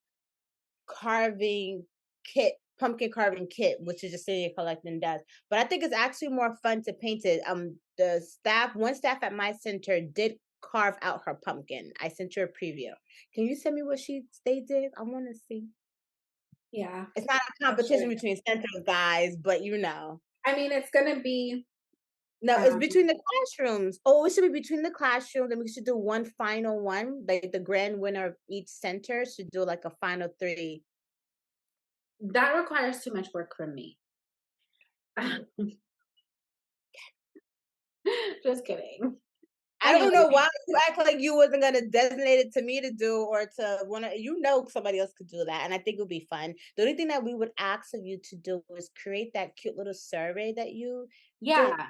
carving kit, pumpkin carving kit, which is just sitting here collecting dust. But I think it's actually more fun to paint it. One staff at my center did carve out her pumpkin. I sent her a preview. Can you send me what they did? I want to see. Yeah, It's not a I'll show competition you. between centers, guys, but you know. I mean, it's gonna be No, it's um, between the classrooms. Oh, it should be between the classrooms, and we should do one final one. Like the grand winner of each center should do like a final three. that requires too much work from me. Just kidding. I don't know Anyway, why you act like you wasn't gonna designate it to me to do or to one of somebody else could do that, and I think it would be fun. The only thing that we would ask of you to do is create that cute little survey that you did. yeah,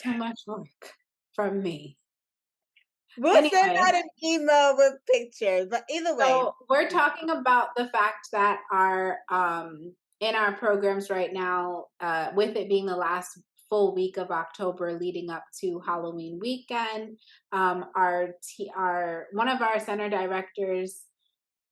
too much work from me. We'll send Anyway, out an email with pictures, but either way, so we're talking about the fact that our in our programs right now, with it being the last full week of October leading up to Halloween weekend, our one of our center directors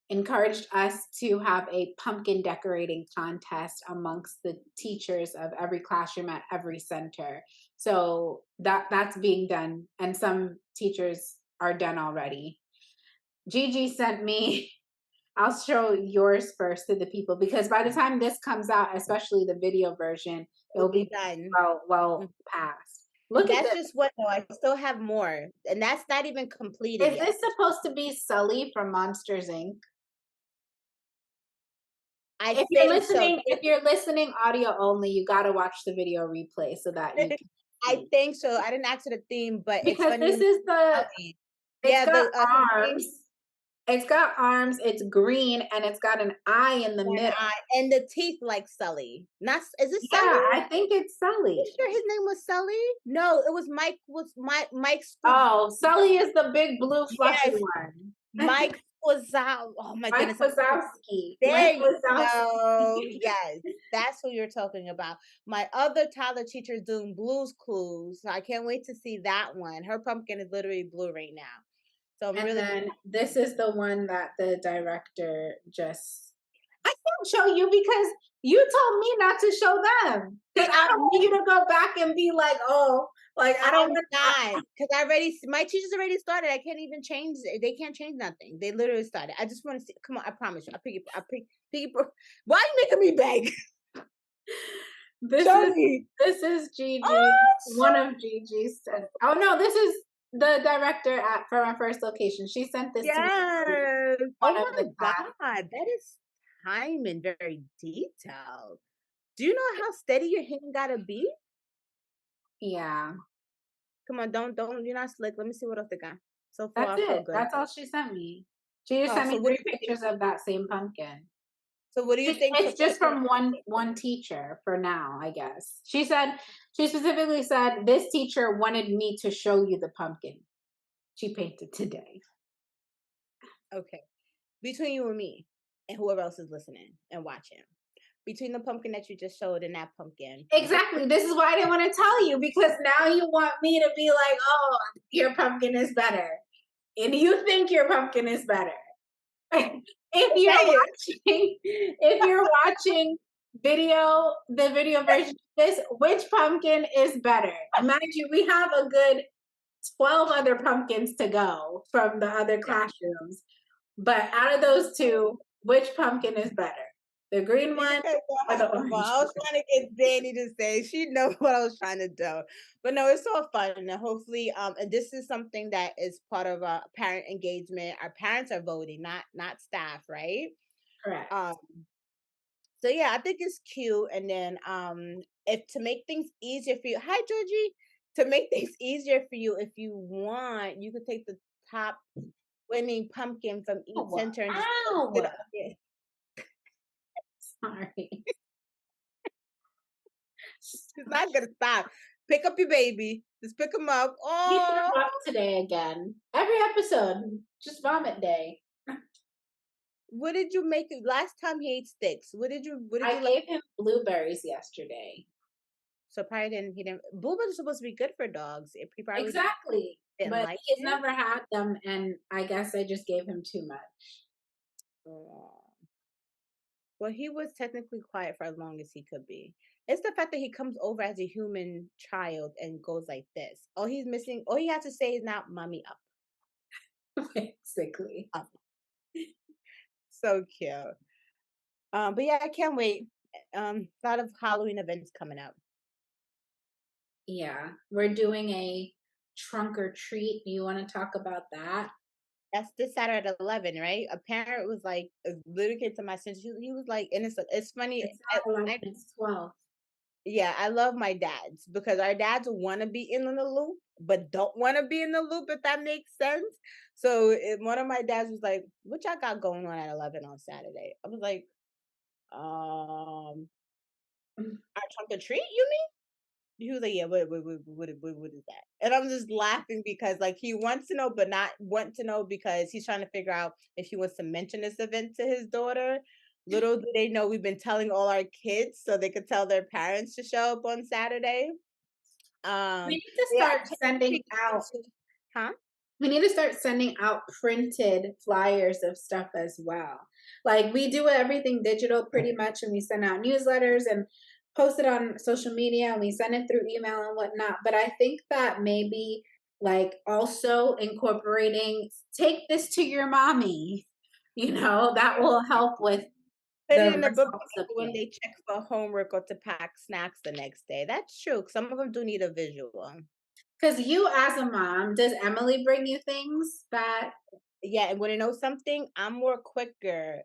encouraged us to have a pumpkin decorating contest amongst the teachers of every classroom at every center. So that's being done, and some teachers are done already. Gigi sent me. I'll show yours first to the people because by the time this comes out, especially the video version, it'll it'll be be done. well past. Look at That's this. just what though, I still have more, and that's not even completed Is yet. this supposed to be Sully from Monsters Inc? I think so. If you're listening audio only, you got to watch the video replay so that you can I see. think so. I didn't ask her the theme, but it's Because funny this you is tell the me. it's Yeah, got the theme arms. It's got arms, it's green and it's got an eye in the one middle. eye and the teeth like Sully. Not is it Sully? Yeah, I think it's You Sully. sure his name was Sully? No, it was Mike Oh, Sully is the big blue fluffy Yes, one. Mike Wazowski. Oh my Mike goodness. Wazowski. There Mike you Wazowski. go. Yes, that's who you're talking about. My other Tyler teacher is doing Blues Clues. So I can't wait to see that one. Her pumpkin is literally blue right now. So I'm And really then this is the one that the director just I can't show you because you told me not to show them. see. Because I don't want you to go back and be like, oh, like I don't I'm want not because my teachers already started. I can't even change it. They can't change nothing. They literally started. I just want to see. Come on, I promise you. Why are you making me beg? this Show is me. this is Gigi, Oh, one of Gigi's. Oh no, this is the director at from our first location. She sent this to me, yes. Oh one of the my class. God. That is time and very detailed. Do you know how steady your hand gotta be? Yeah, Come on, you're not slick. Let me see what else they got. So that's far, I feel it. good. That's all she sent me. She just Oh, sent so me what three do you think? pictures of that same pumpkin. So what do you think It's just professional? from one teacher for now, I guess. She specifically said this teacher wanted me to show you the pumpkin she painted today. Okay. Between you and me and whoever else is listening and watching. Between the pumpkin that you just showed and that pumpkin. Exactly. This is why I didn't want to tell you because now you want me to be like, oh, your pumpkin is better. And you think your pumpkin is better. Say If you're watching the video version of this, which pumpkin is better? Mind you, we have a good 12 other pumpkins to go from the other Yeah. classrooms. But out of those two, which pumpkin is better? The green You one guys or know the how fun. orange I was one? trying to get Danny to say she knows what I was trying to do. But no, it's all fun. And hopefully, and this is something that is part of parent engagement. Our parents are voting, not staff, right? Correct. Um, so yeah, I think it's cute. And then if to make things easier for you, hi Georgie. To make things easier for you, if you want, you could take the top winning pumpkin from each Oh, center and just post it ow! on your. Sorry. She's not gonna stop. Pick up your baby. Just pick him up. He Oh, threw up today again. Every episode, just vomit day. what did you make it last time he ate sticks? What did you I like? gave him blueberries yesterday. So probably didn't he didn't blueberries are supposed to be good for dogs. If he probably Exactly. didn't But like he's it. never had them, and I guess I just gave him too much. Oh. Well, he was technically quiet for as long as he could be. It's the fact that he comes over as a human child and goes like this. All he has to say is now mommy up. Basically. Up. So cute. But yeah, I can't wait. A lot of Halloween events coming up. Yeah. We're doing a trunk or treat. Do you want to talk about that? That's this Saturday at 11, right? A parent was like, a little kid to my sister. He was like, and it's funny. It's not 11, I it's 12. Yeah, I love my dads because our dads want to be in the loop, but don't want to be in the loop. If that makes sense. So one of my dads was like, "What y'all got going on at 11 on Saturday?" I was like, our trunk or treat, you mean?" He was like, "Yeah, what is that?" And I'm just laughing because like he wants to know, but not want to know because he's trying to figure out if he wants to mention this event to his daughter. Little do they know we've been telling all our kids so they could tell their parents to show up on Saturday. We Um, need to yeah, our start trunk or sending treat is out also huh? We need to start sending out printed flyers of stuff as well. Like we do everything digital pretty much, and we send out newsletters and post it on social media, and we send it through email and whatnot. But I think that maybe like also incorporating take this to your mommy, that will help with Put the it in the book results of when it. they check for homework or to pack snacks the next day. That's true. Some of them do need a visual. Because you, as a mom, does Emily bring you things that Yeah, and wanna know something? I'm more quicker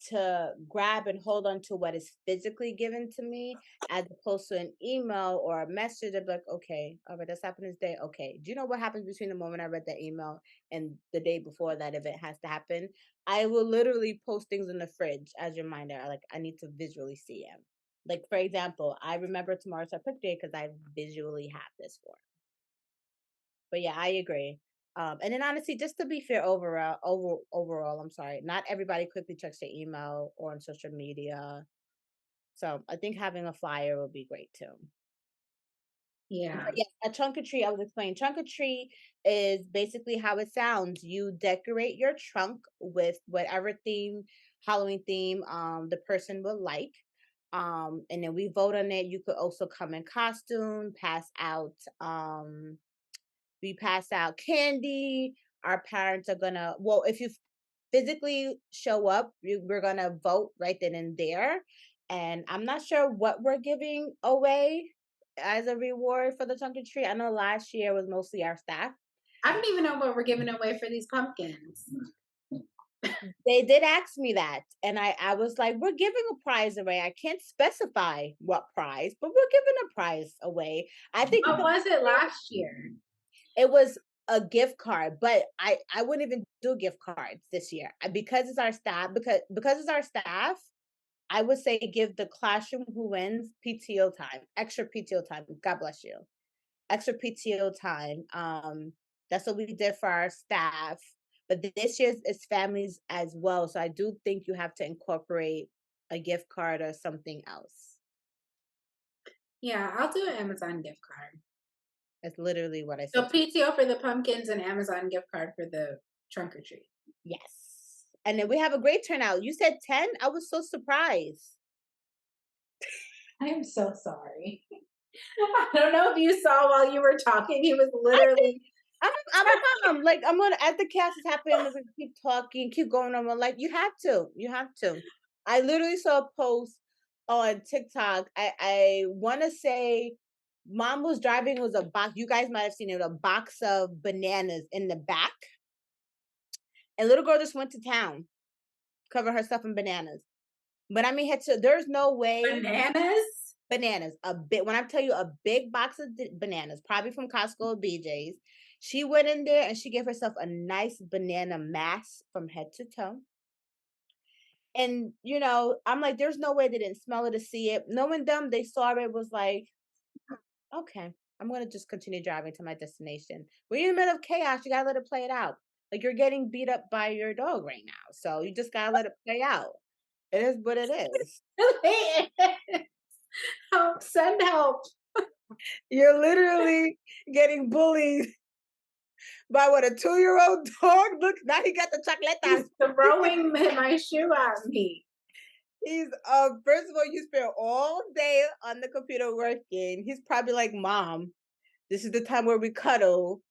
to grab and hold on to what is physically given to me as opposed to an email or a message of like, okay, all right, that's happened this day. Okay. Do you know what happens between the moment I read that email and the day before that event has to happen? I will literally post things in the fridge as a reminder. Like I need to visually see them. Like for example, I remember tomorrow's our pick day because I visually have this for. But yeah, I agree. And then honestly, just to be fair, overall, I'm sorry, not everybody quickly checks their email or on social media. So I think having a flyer will be great too. But yeah. yeah, a trunk or treat, I was explaining. Trunk or treat is basically how it sounds. You decorate your trunk with whatever theme, Halloween theme, the person would like. And then we vote on it. You could also come in costume, we pass out candy. Our parents are gonna, well, if you physically show up, we're gonna vote right then and there. And I'm not sure what we're giving away as a reward for the trunk or treat. I know last year was mostly our staff. I don't even know what we're giving away for these pumpkins. They did ask me that, and I was like, "We're giving a prize away. I can't specify what prize, but we're giving a prize away." I think What was it last year? it was a gift card, but I wouldn't even do gift cards this year because it's our staff. Because it's our staff, I would say give the classroom who wins PTO time, extra PTO time. God bless you, extra PTO time. That's what we did for our staff. But this year's is families as well, so I do think you have to incorporate a gift card or something else. Yeah, I'll do an Amazon gift card. That's literally what I So said to. PTO for the pumpkins and Amazon gift card for the trunk or treat. Yes. And then we have a great turnout. You said 10? I was so surprised. I am so sorry. I don't know if you saw while you were talking, he was I did literally I'm a mom. Like I'm gonna as the cast is happening, I'm gonna keep talking, keep going on my life. You have to. You have to. I literally saw a post on TikTok. I wanna say mom was driving, it was a box. You guys might have seen it, a box of bananas in the back. And little girl just went to town, cover herself in bananas. But I mean, had to, there's no way Bananas? bananas, a big when I tell you a big box of bananas, probably from Costco or BJ's. She went in there and she gave herself a nice banana mass from head to toe. And I'm like, there's no way they didn't smell it or see it. Knowing them, they saw it, was like, okay, I'm gonna just continue driving to my destination. When you're in the middle of chaos, you gotta let it play it out. Like you're getting beat up by your dog right now. So you just gotta let it play out. It is what it is. Help, send help. You're literally getting bullied by what, a 2-year-old dog? Look, now he got the He's chocolatas. throwing my shoe at me. He's first of all, you spend all day on the computer working. He's probably like, Mom, this is the time where we cuddle.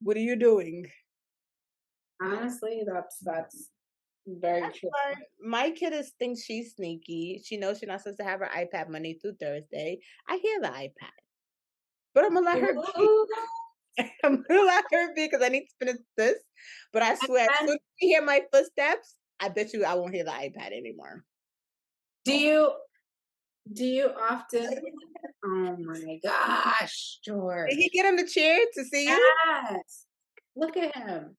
What are you doing? Honestly, that's very That's true. fine. My kid is thinks she's sneaky. She knows she's not supposed to have her iPad Monday through Thursday. I hear the iPad, but I'm gonna let her be. Ooh, I'm gonna let her be because I need to finish this. But I swear, as soon and as you hear my footsteps, I bet you I won't hear the iPad anymore. do you do you often oh my gosh, Did he George. get in the chair to see you? Yes. Look at him.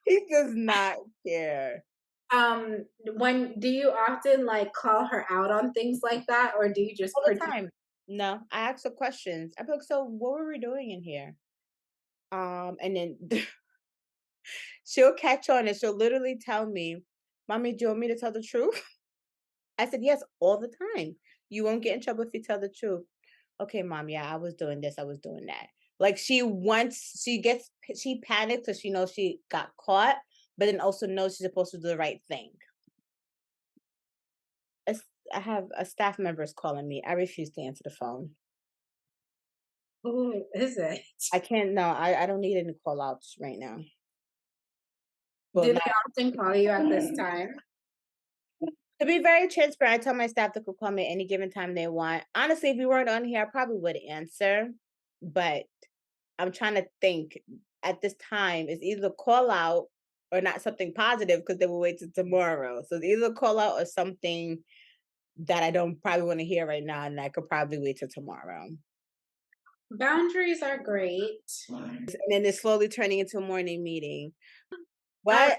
He does not care. When do you often like call her out on things like that, or do you just All the pretend? time. No, I ask her questions. I'm like, so what were we doing in here? And then she'll catch on and she'll literally tell me, Mommy, do you want me to tell the truth? I said, yes, all the time. You won't get in trouble if you tell the truth. Okay, mom, yeah, I was doing this, I was doing that. Like she panics because she knows she got caught, but then also knows she's supposed to do the right thing. It's- I have a staff member is calling me. I refuse to answer the phone. Who is it? I can't. No, I don't need any call outs right now. Well, Do not they often call you at this time? to be very transparent. I tell my staff they could call me at any given time they want. Honestly, if you weren't on here, I probably would answer, but I'm trying to think at this time, it's either call out or not something positive because they will wait till tomorrow. So it's either call out or something that I don't probably want to hear right now, and I could probably wait till tomorrow. Boundaries are great. And then it's slowly turning into a morning meeting. All What?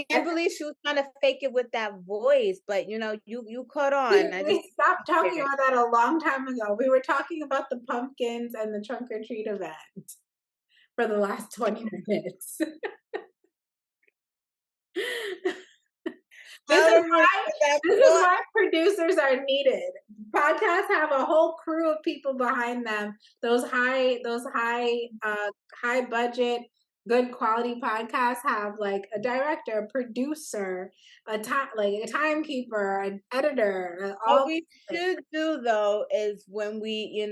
Can't believe she was trying to fake it with that voice, but you caught on. I just we stopped talking about that a long time ago. We were talking about the pumpkins and the trunk or treat event for the last 20 minutes. This I is don't remember why that this is part. why producers are needed. Podcasts have a whole crew of people behind them. High budget, good quality podcasts have like a director, a producer, a timekeeper, an editor, What all we should do though is when we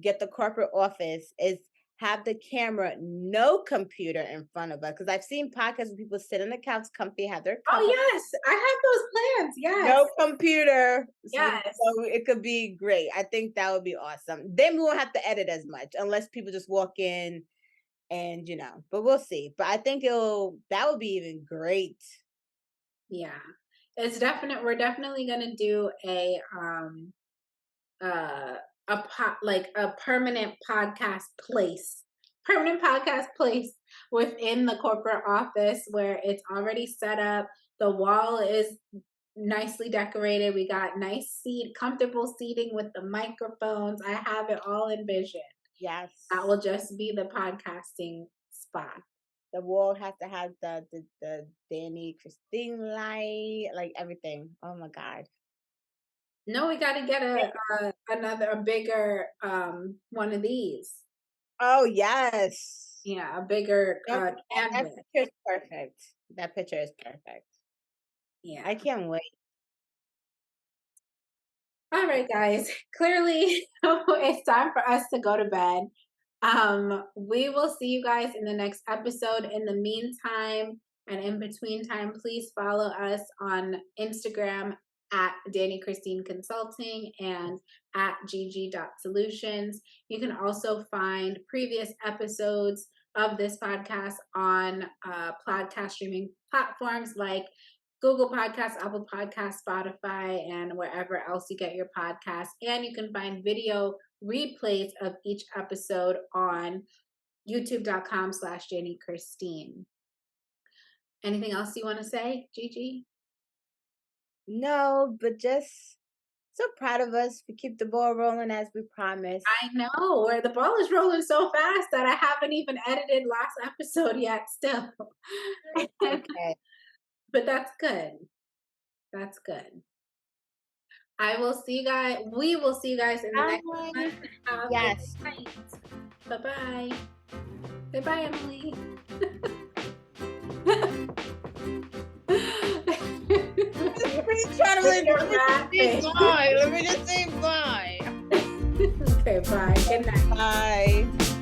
get the corporate office is have the camera, no computer in front of us. Because I've seen podcasts where people sit on the couch comfy, have their oh cup of yes, I have those plans. Yes. no computer. Yes. So it could be great. I think that would be awesome. Then we won't have to edit as much unless people just walk in and but we'll see. But I think that would be even great. Yeah. It's definite we're definitely gonna do uh like a permanent podcast place within the corporate office where it's already set up. The wall is nicely decorated. We got comfortable seating with the microphones. I have it all envisioned. That Yes. will just be the podcasting spot. The wall has to have the Danny Christine light, like everything. Oh my god. No, we got to get a bigger one of these. Oh yes. Yeah, a bigger That, that canvas. picture is perfect. That picture is perfect. Yeah. I can't wait. All right, guys. Clearly, it's time for us to go to bed. We will see you guys in the next episode. In the meantime, and in between time, please follow us on Instagram at Dani Christine Consulting and at gg.solutions. You can also find previous episodes of this podcast on podcast streaming platforms like Google Podcasts, Apple Podcasts, Spotify, and wherever else you get your podcasts. And you can find video replays of each episode on youtube.com/Jenny Christine. Anything else you want to say, Gigi? No, but just so proud of us. We keep the ball rolling as we promised. I know, where the ball is rolling so fast that I haven't even edited last episode yet, still. It's okay. But that's good. That's good. I will see you guys. We will see you guys in the next one. Bye. Have a Yes. good night. Bye bye. Say bye, Emily. Let me just say bye. Okay, bye. Good night. Bye.